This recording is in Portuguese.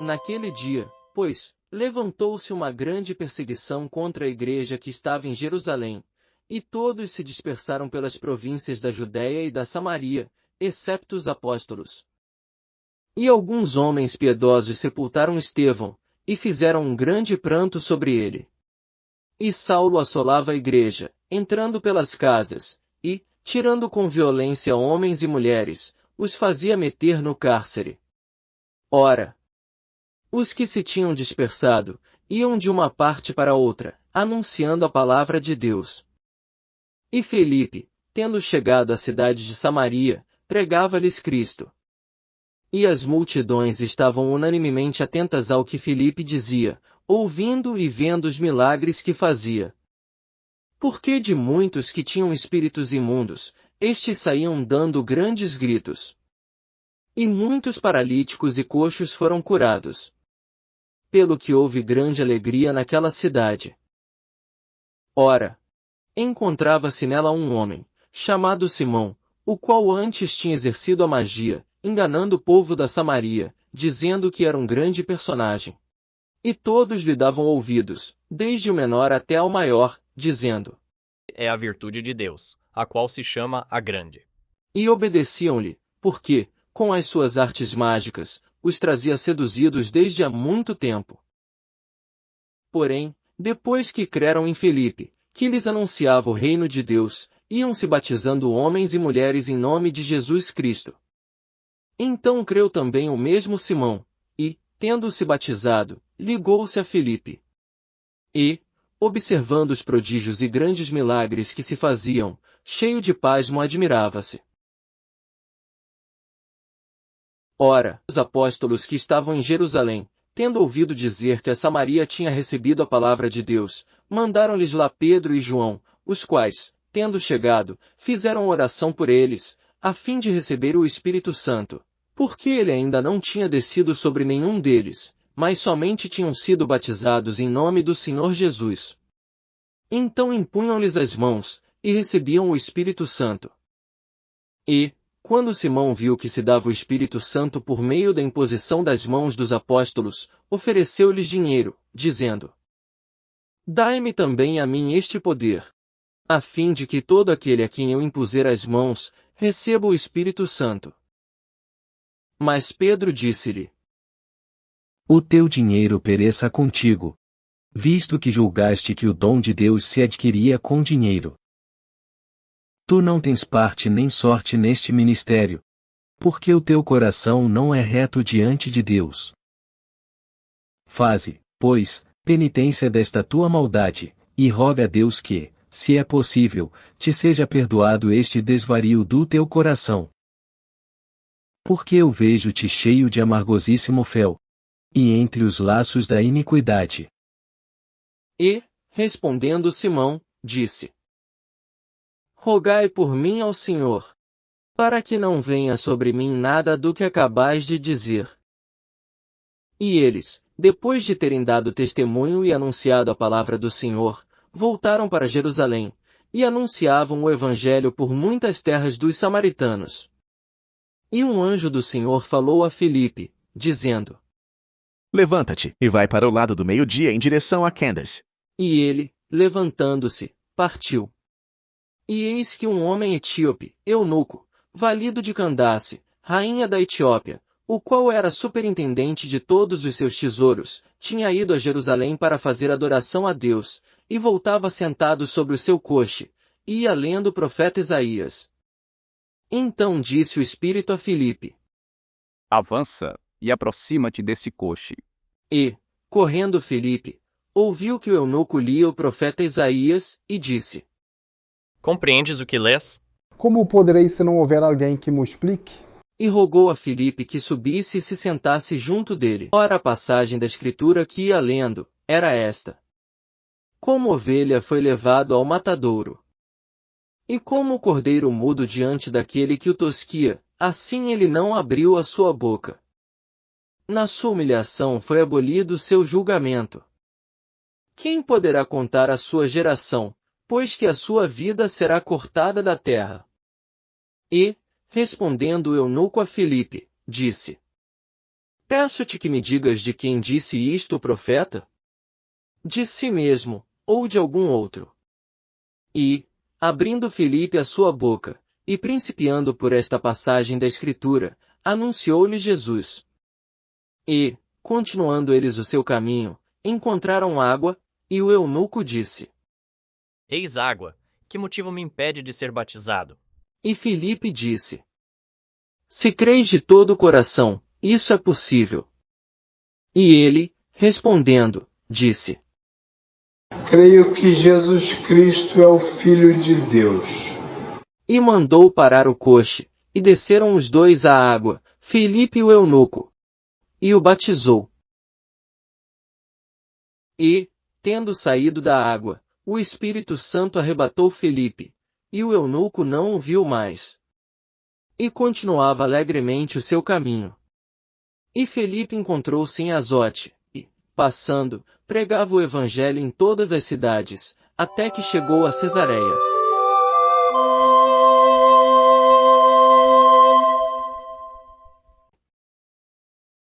Naquele dia, pois, levantou-se uma grande perseguição contra a igreja que estava em Jerusalém, e todos se dispersaram pelas províncias da Judéia e da Samaria, excepto os apóstolos. E alguns homens piedosos sepultaram Estevão, e fizeram um grande pranto sobre ele. E Saulo assolava a igreja, entrando pelas casas, e, tirando com violência homens e mulheres, os fazia meter no cárcere. Ora, os que se tinham dispersado, iam de uma parte para outra, anunciando a palavra de Deus. E Felipe, tendo chegado à cidade de Samaria, pregava-lhes Cristo. E as multidões estavam unanimemente atentas ao que Felipe dizia, ouvindo e vendo os milagres que fazia. Porque de muitos que tinham espíritos imundos, estes saíam dando grandes gritos. E muitos paralíticos e coxos foram curados. Pelo que houve grande alegria naquela cidade. Ora, encontrava-se nela um homem, chamado Simão, o qual antes tinha exercido a magia, enganando o povo da Samaria, dizendo que era um grande personagem. E todos lhe davam ouvidos, desde o menor até ao maior, dizendo: É a virtude de Deus, a qual se chama a Grande. E obedeciam-lhe, porque, com as suas artes mágicas, os trazia seduzidos desde há muito tempo. Porém, depois que creram em Felipe, que lhes anunciava o reino de Deus, iam se batizando homens e mulheres em nome de Jesus Cristo. Então creu também o mesmo Simão, e, tendo-se batizado, ligou-se a Felipe. E, observando os prodígios e grandes milagres que se faziam, cheio de pasmo admirava-se. Ora, os apóstolos que estavam em Jerusalém, tendo ouvido dizer que a Samaria tinha recebido a palavra de Deus, mandaram-lhes lá Pedro e João, os quais, tendo chegado, fizeram oração por eles, a fim de receber o Espírito Santo, porque ele ainda não tinha descido sobre nenhum deles, mas somente tinham sido batizados em nome do Senhor Jesus. Então impunham-lhes as mãos, e recebiam o Espírito Santo. E, quando Simão viu que se dava o Espírito Santo por meio da imposição das mãos dos apóstolos, ofereceu-lhes dinheiro, dizendo: Dai-me também a mim este poder, a fim de que todo aquele a quem eu impuser as mãos, receba o Espírito Santo. Mas Pedro disse-lhe: O teu dinheiro pereça contigo, visto que julgaste que o dom de Deus se adquiria com dinheiro. Tu não tens parte nem sorte neste ministério, porque o teu coração não é reto diante de Deus. Faze, pois, penitência desta tua maldade, e roga a Deus que, se é possível, te seja perdoado este desvario do teu coração. Porque eu vejo-te cheio de amargosíssimo fel, e entre os laços da iniquidade. E, respondendo Simão, disse: Rogai por mim ao Senhor, para que não venha sobre mim nada do que acabais de dizer. E eles, depois de terem dado testemunho e anunciado a palavra do Senhor, voltaram para Jerusalém, e anunciavam o Evangelho por muitas terras dos samaritanos. E um anjo do Senhor falou a Filipe, dizendo: Levanta-te e vai para o lado do meio-dia em direção a Candace. E ele, levantando-se, partiu. E eis que um homem etíope, eunuco, valido de Candace, rainha da Etiópia, o qual era superintendente de todos os seus tesouros, tinha ido a Jerusalém para fazer adoração a Deus, e voltava sentado sobre o seu coche, e ia lendo o profeta Isaías. Então disse o Espírito a Filipe: Avança, e aproxima-te desse coche. E, correndo Filipe, ouviu que o eunuco lia o profeta Isaías, e disse: Compreendes o que lês? Como poderei se não houver alguém que me explique? E rogou a Filipe que subisse e se sentasse junto dele. Ora, a passagem da Escritura que ia lendo, era esta: Como ovelha foi levado ao matadouro, e como o cordeiro mudo diante daquele que o tosquia, assim ele não abriu a sua boca. Na sua humilhação foi abolido o seu julgamento. Quem poderá contar a sua geração, pois que a sua vida será cortada da terra? E, respondendo o eunuco a Filipe, disse: Peço-te que me digas de quem disse isto o profeta? De si mesmo, ou de algum outro? E, abrindo Filipe a sua boca, e principiando por esta passagem da Escritura, anunciou-lhe Jesus. E, continuando eles o seu caminho, encontraram água, e o eunuco disse: Eis água, que motivo me impede de ser batizado? E Filipe disse: Se crês de todo o coração, isso é possível. E ele, respondendo, disse: Creio que Jesus Cristo é o Filho de Deus. E mandou parar o coche, e desceram os dois à água, Filipe e o eunuco. E o batizou. E, tendo saído da água, o Espírito Santo arrebatou Filipe, e o eunuco não o viu mais. E continuava alegremente o seu caminho. E Filipe encontrou-se em Azote, e, passando, pregava o evangelho em todas as cidades, até que chegou a Cesareia.